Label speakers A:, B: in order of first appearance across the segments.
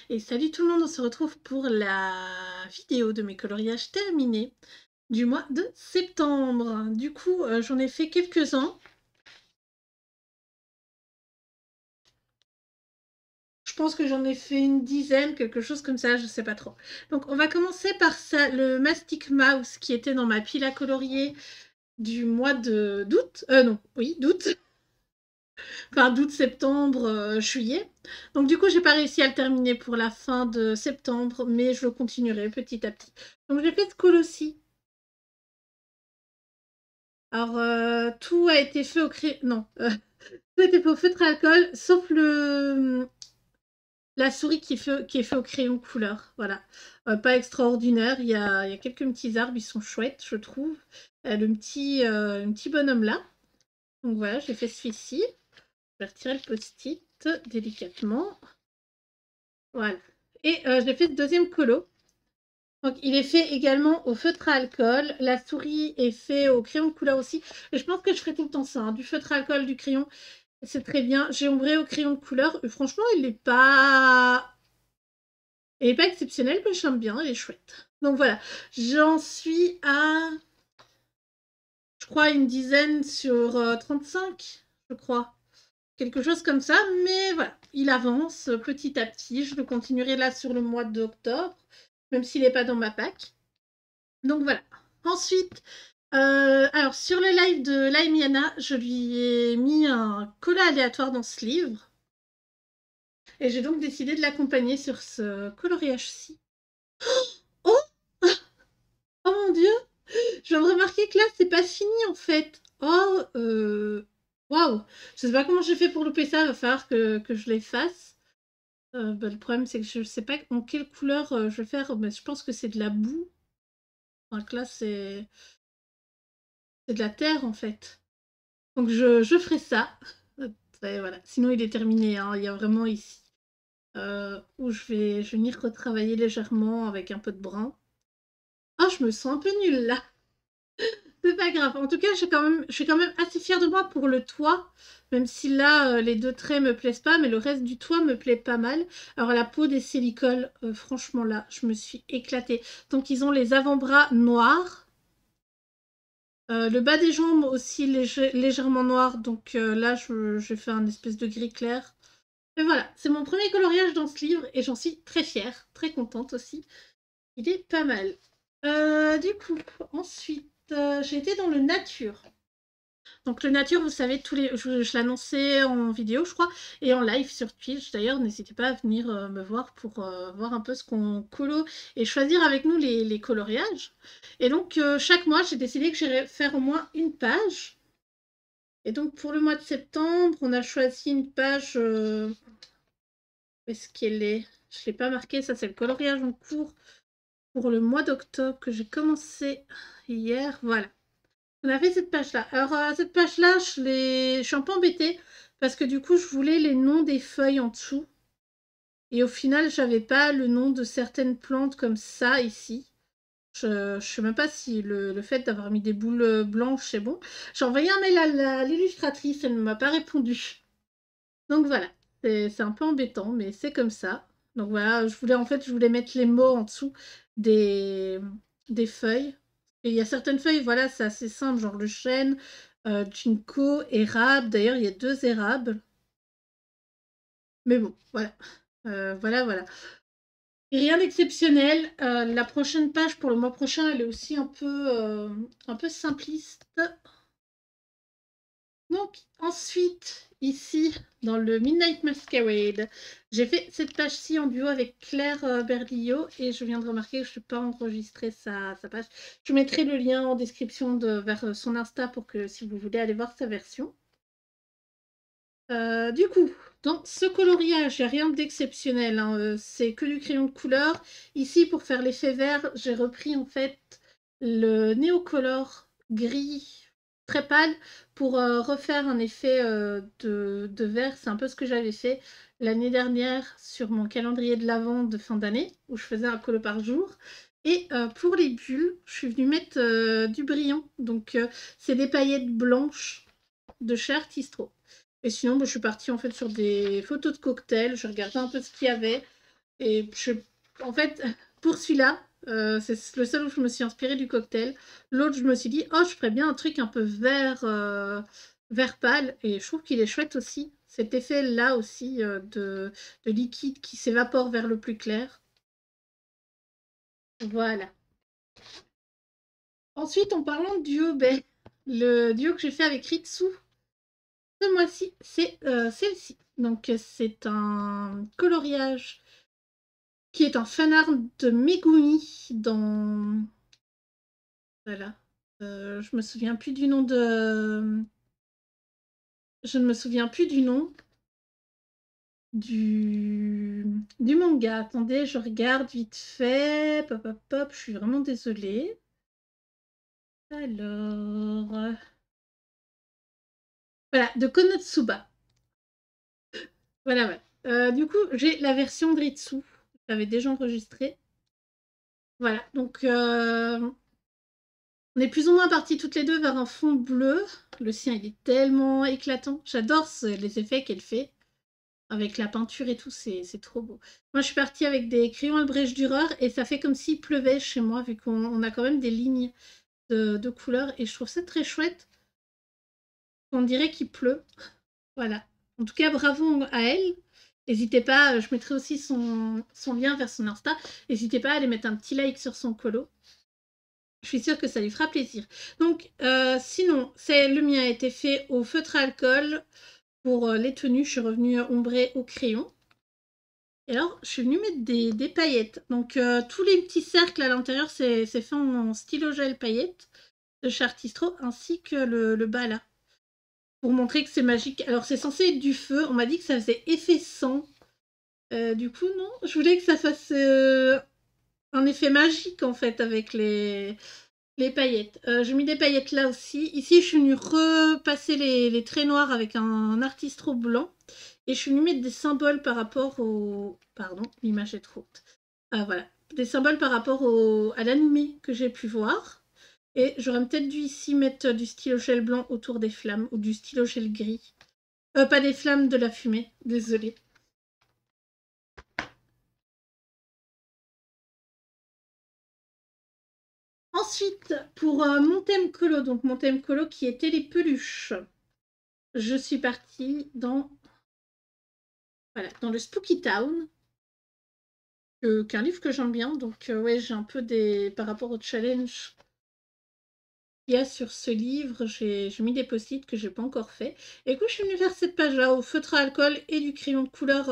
A: Et salut tout le monde, on se retrouve pour la vidéo de mes coloriages terminés du mois de septembre. Du coup, j'en ai fait quelques-uns. Je pense que j'en ai fait une dizaine, quelque chose comme ça, je sais pas trop. Donc on va commencer par ça, le Mastic Mouse qui était dans ma pile à colorier du mois d'août. Non, oui, d'août. Enfin, d'août, septembre, juillet. Donc du coup, j'ai pas réussi à le terminer pour la fin de septembre, mais je le continuerai petit à petit. Donc j'ai fait ce Colossi. Alors, tout a été fait au crayon. Non, tout a été fait au feutre à alcool, sauf la souris qui est fait au crayon couleur. Voilà. Pas extraordinaire. Il y a quelques petits arbres, ils sont chouettes, je trouve. Le petit bonhomme là. Donc voilà, j'ai fait celui-ci. Je vais retirer le post-it délicatement. Voilà. Et j'ai fait le deuxième colo. Donc, il est fait également au feutre à alcool. La souris est fait au crayon de couleur aussi. Et je pense que je ferai tout le temps ça, hein. Du feutre à alcool, du crayon. C'est très bien. J'ai ombré au crayon de couleur. Et franchement, il n'est pas... exceptionnel, mais j'aime bien. Il est chouette. Donc voilà. J'en suis à... Je crois une dizaine sur 35, je crois. Quelque chose comme ça. Mais voilà. Il avance petit à petit. Je le continuerai là sur le mois d'octobre. Même s'il n'est pas dans ma pack. Donc voilà. Ensuite, alors sur le live de Laimiana, je lui ai mis un cola aléatoire dans ce livre. Et j'ai donc décidé de l'accompagner sur ce coloriage-ci. Oh! Oh mon dieu! Je viens de remarquer que là, c'est pas fini en fait. Oh, waouh! Je sais pas comment j'ai fait pour louper ça, il va falloir que je l'efface. Le problème, c'est que je sais pas en quelle couleur je vais faire, mais je pense que c'est de la boue. Donc là, c'est de la terre en fait. Donc je ferai ça. Et voilà. Sinon, il est terminé, hein. Il y a vraiment ici où je vais venir retravailler légèrement avec un peu de brun. Ah, je me sens un peu nulle là. C'est pas grave. En tout cas, je suis quand même assez fière de moi pour le toit. Même si là, les deux traits me plaisent pas, mais le reste du toit me plaît pas mal. Alors la peau des silicoles, franchement là, je me suis éclatée. Donc ils ont les avant-bras noirs. Le bas des jambes aussi légèrement noir. Donc là, j'ai fait un espèce de gris clair. Et voilà, c'est mon premier coloriage dans ce livre et j'en suis très fière, très contente aussi. Il est pas mal. Du coup, ensuite, j'ai été dans le nature. Donc le nature, vous savez, je l'annonçais en vidéo, je crois, et en live sur Twitch. D'ailleurs, n'hésitez pas à venir me voir pour voir un peu ce qu'on colo et choisir avec nous les coloriages. Et donc, chaque mois, j'ai décidé que j'irais faire au moins une page. Et donc, pour le mois de septembre, on a choisi une page... où est-ce qu'elle est? Je ne l'ai pas marqué, ça c'est le coloriage en cours pour le mois d'octobre que j'ai commencé hier. Voilà. On a fait cette page-là. Alors, cette page-là, je suis un peu embêtée parce que du coup, je voulais les noms des feuilles en dessous. Et au final, j'avais pas le nom de certaines plantes comme ça ici. Je sais même pas si le fait d'avoir mis des boules blanches, c'est bon. J'ai envoyé un mail à l'illustratrice, elle ne m'a pas répondu. Donc voilà, c'est un peu embêtant, mais c'est comme ça. Donc voilà, je voulais mettre les mots en dessous des, des feuilles. Et il y a certaines feuilles, voilà, c'est assez simple, genre le chêne, ginkgo, érable. D'ailleurs, il y a 2 érables. Mais bon, voilà. Voilà. Et rien d'exceptionnel. La prochaine page pour le mois prochain, elle est aussi un peu simpliste. Donc, ensuite, ici, dans le Midnight Masquerade, j'ai fait cette page-ci en duo avec Claire Berlioz et je viens de remarquer que je n'ai pas enregistré sa page. Je mettrai le lien en description vers son Insta pour que si vous voulez aller voir sa version. Du coup, dans ce coloriage, il n'y a rien d'exceptionnel, hein, c'est que du crayon de couleur. Ici, pour faire l'effet vert, j'ai repris en fait le Neocolor gris très pâle pour refaire un effet de vert. C'est un peu ce que j'avais fait l'année dernière sur mon calendrier de l'Avent de fin d'année, où je faisais un colo par jour. Et pour les bulles, je suis venue mettre du brillant. Donc, c'est des paillettes blanches de chez Artistro. Et sinon, je suis partie en fait sur des photos de cocktails. Je regardais un peu ce qu'il y avait. Et en fait, pour celui-là, c'est le seul où je me suis inspirée du cocktail. L'autre, je me suis dit, oh, je ferais bien un truc un peu vert, vert pâle. Et je trouve qu'il est chouette aussi. Cet effet-là aussi de liquide qui s'évapore vers le plus clair. Voilà. Ensuite, en parlant de duo, ben, le duo que j'ai fait avec Ritsu ce mois-ci, c'est celle-ci. Donc, c'est un coloriage qui est un fanart de Megumi dans... Voilà. Je me souviens plus du nom de... Je ne me souviens plus du nom du manga. Attendez, je regarde vite fait. Pop, pop, pop. Je suis vraiment désolée. Alors... Voilà, de Konotsuba. Voilà, ouais. Du coup, j'ai la version de Ritsu. J'avais déjà enregistré. Voilà, donc on est plus ou moins partis toutes les deux vers un fond bleu. Le sien, il est tellement éclatant. J'adore les effets qu'elle fait. Avec la peinture et tout, c'est trop beau. Moi, je suis partie avec des crayons Albrecht Dürer et ça fait comme s'il pleuvait chez moi, vu qu'on a quand même des lignes de couleurs. Et je trouve ça très chouette. On dirait qu'il pleut. Voilà. En tout cas, bravo à elle. N'hésitez pas, je mettrai aussi son lien vers son Insta. N'hésitez pas à aller mettre un petit like sur son colo. Je suis sûre que ça lui fera plaisir. Donc, sinon, le mien a été fait au feutre à alcool. Pour les tenues, je suis revenue ombrée au crayon. Et alors, je suis venue mettre des paillettes. Donc, tous les petits cercles à l'intérieur, c'est fait en stylo gel paillettes de chez Artistro, ainsi que le bas là. Pour montrer que c'est magique. Alors, c'est censé être du feu. On m'a dit que ça faisait effet sang. Du coup, non. Je voulais que ça fasse un effet magique, en fait, avec les paillettes. J'ai mis des paillettes là aussi. Ici, je suis venue repasser les traits noirs avec un Artistro blanc. Et je suis venue mettre des symboles par rapport au... Pardon, l'image est trop haute. Ah, voilà. Des symboles par rapport à l'animé que j'ai pu voir. Et j'aurais peut-être dû ici mettre du stylo gel blanc autour des flammes ou du stylo gel gris. Pas des flammes, de la fumée. Désolée. Ensuite, pour mon thème colo, donc mon thème colo qui était les peluches, je suis partie voilà, dans le Spooky Town, qu'un livre que j'aime bien. Donc, ouais, j'ai un peu par rapport au challenge qu'il y a sur ce livre, j'ai mis des post-it que j'ai pas encore fait. Et du coup, je suis venue faire cette page-là au feutre à alcool et du crayon de couleur.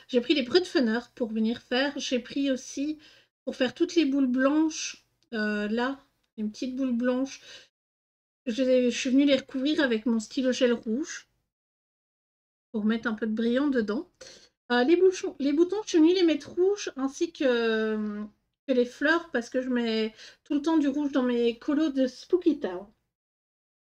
A: J'ai pris les Brutfunner pour venir faire. J'ai pris aussi pour faire toutes les boules blanches. Là, une petite boule blanche. Je suis venue les recouvrir avec mon stylo gel rouge pour mettre un peu de brillant dedans. Les boutons, je suis venue les mettre rouges ainsi que les fleurs parce que je mets tout le temps du rouge dans mes colos de Spooky Town.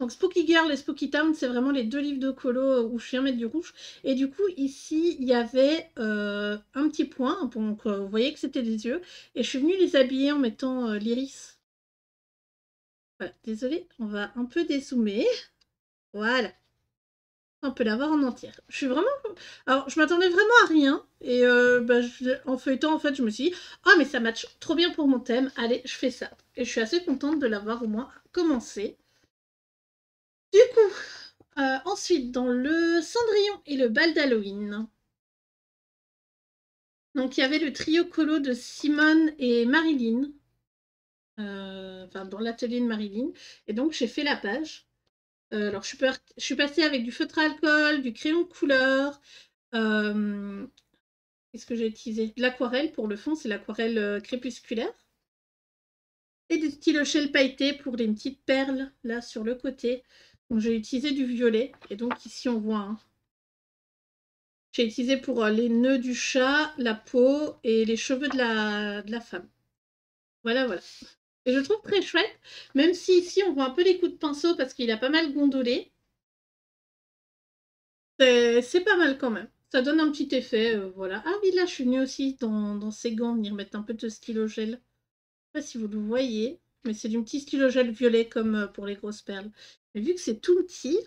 A: Donc Spooky Girl et Spooky Town, c'est vraiment les deux livres de colo où je viens mettre du rouge. Et du coup, ici, il y avait un petit point, donc vous voyez que c'était des yeux. Et je suis venue les habiller en mettant l'iris. Voilà, désolée, on va un peu dézoomer. Voilà. On peut l'avoir en entière. Je suis vraiment... Alors, je m'attendais vraiment à rien. Et bah, en feuilletant, en fait, je me suis dit, ah, mais ça match trop bien pour mon thème. Allez, je fais ça. Et je suis assez contente de l'avoir au moins commencé. Du coup, ensuite, dans le Cendrillon et le bal d'Halloween. Donc, il y avait le trio colo de Simone et Marilyn. Enfin, dans l'atelier de Marilyn. Et donc, j'ai fait la page. Alors, je suis passée avec du feutre à alcool, du crayon de couleur. Qu'est-ce que j'ai utilisé? De l'aquarelle pour le fond, c'est l'aquarelle crépusculaire. Et du stylo gel pailleté pour les petites perles, là, sur le côté. Donc, j'ai utilisé du violet. Et donc, ici, on voit... Hein, j'ai utilisé pour les nœuds du chat, la peau et les cheveux de la femme. Voilà, voilà. Et je trouve très chouette, même si ici, on voit un peu les coups de pinceau parce qu'il a pas mal gondolé. C'est pas mal quand même. Ça donne un petit effet, voilà. Ah oui, là, je suis venue aussi dans ces gants, venir mettre un peu de stylo gel. Je sais pas si vous le voyez, mais c'est du petit stylo gel violet comme pour les grosses perles. Mais vu que c'est tout petit,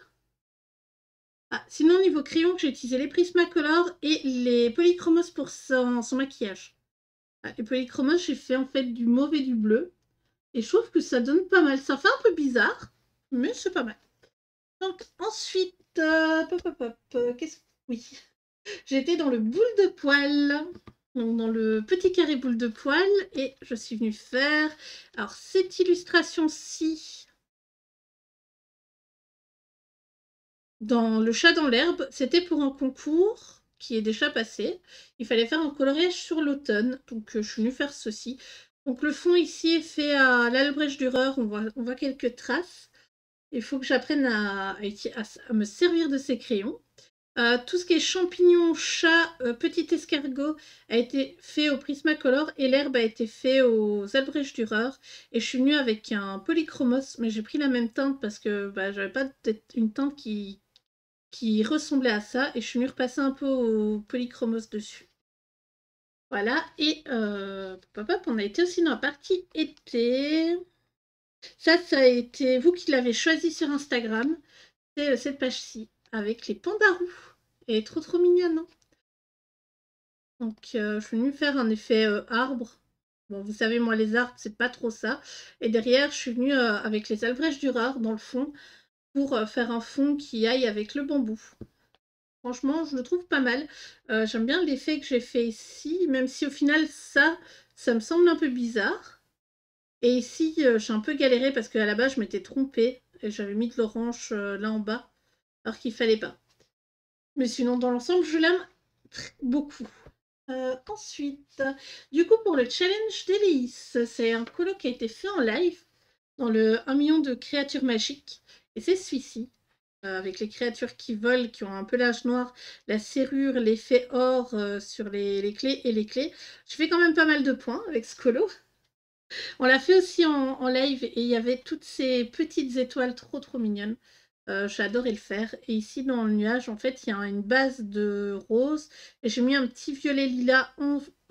A: Ah, sinon, niveau crayon, j'ai utilisé les Prismacolor et les Polychromos pour son maquillage. Ah, les Polychromos, j'ai fait en fait du mauve et du bleu. Et je trouve que ça donne pas mal. Ça fait un peu bizarre, mais c'est pas mal. Donc ensuite, qu'est-ce que... Oui, j'étais dans le boule de poil. Donc dans le petit carré boule de poil. Et je suis venue faire... Alors cette illustration-ci, dans le chat dans l'herbe, c'était pour un concours qui est déjà passé. Il fallait faire un coloriage sur l'automne. Donc je suis venue faire ceci. Donc le fond ici est fait à l'Albrecht Dürer. On voit quelques traces. Il faut que j'apprenne à me servir de ces crayons. Tout ce qui est champignons, chat, petit escargot a été fait au Prismacolor et l'herbe a été fait aux Albrecht Dürer. Et je suis venue avec un polychromos, mais j'ai pris la même teinte parce que bah, j'avais pas une teinte qui ressemblait à ça. Et je suis venue repasser un peu au polychromos dessus. Voilà, et on a été aussi dans la partie été. Ça a été vous qui l'avez choisi sur Instagram. C'est cette page-ci, avec les pandarous. Elle est trop trop mignonne, hein. Donc, je suis venue faire un effet arbre. Bon, vous savez, moi, les arbres, c'est pas trop ça. Et derrière, je suis venue avec les Albrecht Dürer dans le fond pour faire un fond qui aille avec le bambou. Franchement, je le trouve pas mal. J'aime bien l'effet que j'ai fait ici, même si au final, ça me semble un peu bizarre. Et ici, j'ai un peu galéré parce qu'à la base, je m'étais trompée. Et j'avais mis de l'orange là en bas, alors qu'il fallait pas. Mais sinon, dans l'ensemble, je l'aime beaucoup. Ensuite, du coup, pour le challenge d'Hélice, c'est un colo qui a été fait en live dans le 1 million de créatures magiques. Et c'est celui-ci, avec les créatures qui volent, qui ont un pelage noir, la serrure, l'effet or sur les clés et les clés. Je fais quand même pas mal de points avec ce colo. On l'a fait aussi en live et il y avait toutes ces petites étoiles trop trop mignonnes. J'ai adoré le faire. Et ici, dans le nuage, en fait, il y a une base de rose. Et j'ai mis un petit violet lilas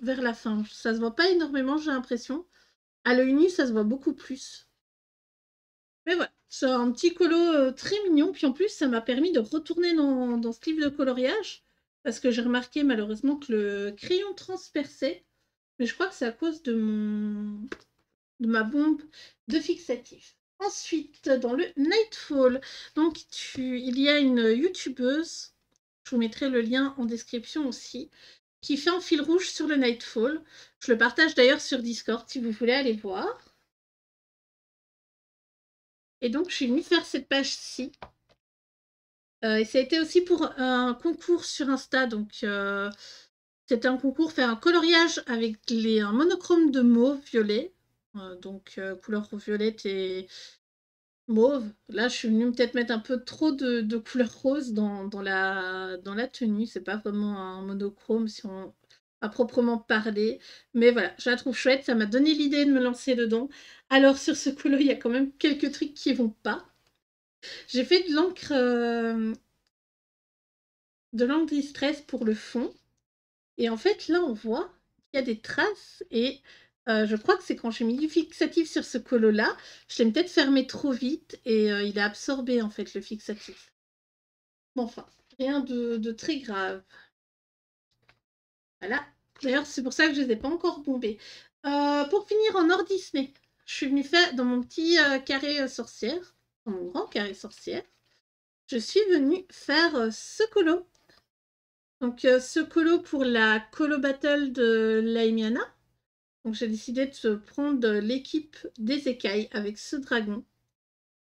A: vers la fin. Ça se voit pas énormément, j'ai l'impression. À l'œil nu, ça se voit beaucoup plus. Mais voilà, c'est un petit colo très mignon. Puis en plus, ça m'a permis de retourner dans ce livre de coloriage. Parce que j'ai remarqué malheureusement que le crayon transperçait. Mais je crois que c'est à cause de ma bombe de fixatif. Ensuite, dans le Nightfall, donc il y a une youtubeuse, je vous mettrai le lien en description aussi, qui fait un fil rouge sur le Nightfall. Je le partage d'ailleurs sur Discord si vous voulez aller voir. Et donc, je suis venue faire cette page-ci. Et ça a été aussi pour un concours sur Insta. Donc, c'était un concours, faire un coloriage avec un monochrome de mauve violet. Donc, couleur violette et mauve. Là, je suis venue peut-être mettre un peu trop de couleur rose dans la tenue. C'est pas vraiment un monochrome si on a proprement parlé. Mais voilà, je la trouve chouette. Ça m'a donné l'idée de me lancer dedans. Alors, sur ce colo, il y a quand même quelques trucs qui vont pas. J'ai fait de l'encre distress pour le fond. Et en fait, là, on voit qu'il y a des traces. Et je crois que c'est quand j'ai mis du fixatif sur ce colo-là, je l'ai peut-être fermé trop vite et il a absorbé, en fait, le fixatif. Bon, enfin, rien de très grave. Voilà. D'ailleurs, c'est pour ça que je ne les ai pas encore bombés. Pour finir, en hors Disney, je suis venue faire dans mon petit carré sorcière, dans mon grand carré sorcière, je suis venue faire ce colo. Donc, ce colo pour la colo battle de Laimiana. Donc, j'ai décidé de prendre l'équipe des écailles avec ce dragon.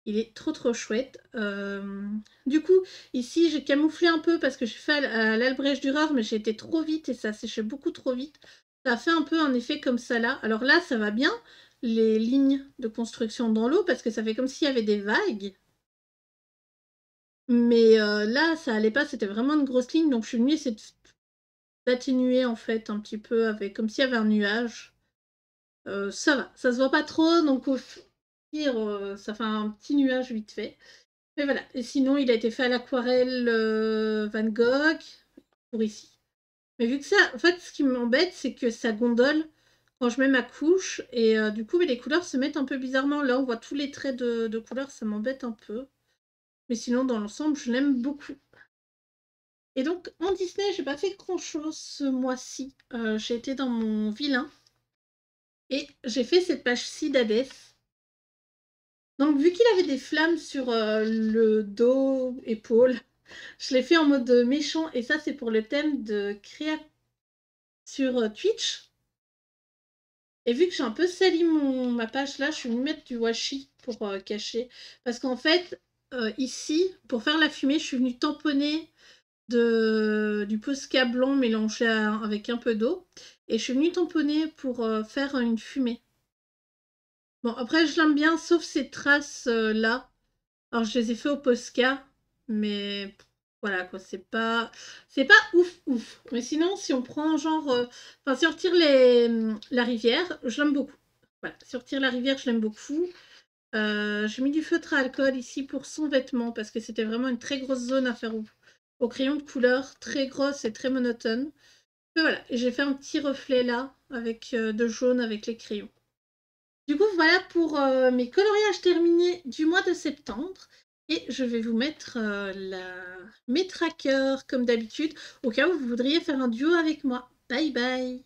A: Il est trop trop chouette. Du coup, ici, j'ai camouflé un peu parce que j'ai fait à l'Albrecht Dürer, mais j'ai été trop vite et ça séchait beaucoup trop vite. Ça a fait un peu un effet comme ça là. Alors là, ça va bien, les lignes de construction dans l'eau, parce que ça fait comme s'il y avait des vagues. Mais là, ça allait pas, c'était vraiment une grosse ligne. Donc je suis venue essayer d'atténuer en fait un petit peu avec comme s'il y avait un nuage. Ça va, ça se voit pas trop, donc au pire, ça fait un petit nuage vite fait. Mais voilà, et sinon il a été fait à l'aquarelle Van Gogh, pour ici. Mais vu que ça, en fait, ce qui m'embête, c'est que ça gondole quand je mets ma couche, et du coup, les couleurs se mettent un peu bizarrement. Là, on voit tous les traits de couleurs, ça m'embête un peu. Mais sinon, dans l'ensemble, je l'aime beaucoup. Et donc, en Disney, j'ai pas fait grand-chose ce mois-ci. J'ai été dans mon vilain et j'ai fait cette page-ci d'Hadès. Donc, vu qu'il avait des flammes sur le dos, épaule, je l'ai fait en mode méchant. Et ça, c'est pour le thème de créa sur Twitch. Et vu que j'ai un peu sali ma page là, je suis venue mettre du washi pour cacher. Parce qu'en fait, ici, pour faire la fumée, je suis venue tamponner du Posca blanc mélangé avec un peu d'eau. Et je suis venue tamponner pour faire une fumée. Bon, après, je l'aime bien, sauf ces traces là. Alors, je les ai fait au Posca, mais voilà quoi, c'est pas ouf ouf. Mais sinon, si on prend genre, enfin, si on retire la rivière, je l'aime beaucoup. Voilà, si on retire la rivière, je l'aime beaucoup. J'ai mis du feutre à alcool ici pour son vêtement parce que c'était vraiment une très grosse zone à faire au crayon de couleur, très grosse et très monotone. Et voilà, et j'ai fait un petit reflet là avec de jaune avec les crayons. Du coup, voilà pour mes coloriages terminés du mois de septembre. Et je vais vous mettre mes trackers comme d'habitude, au cas où vous voudriez faire un duo avec moi. Bye bye!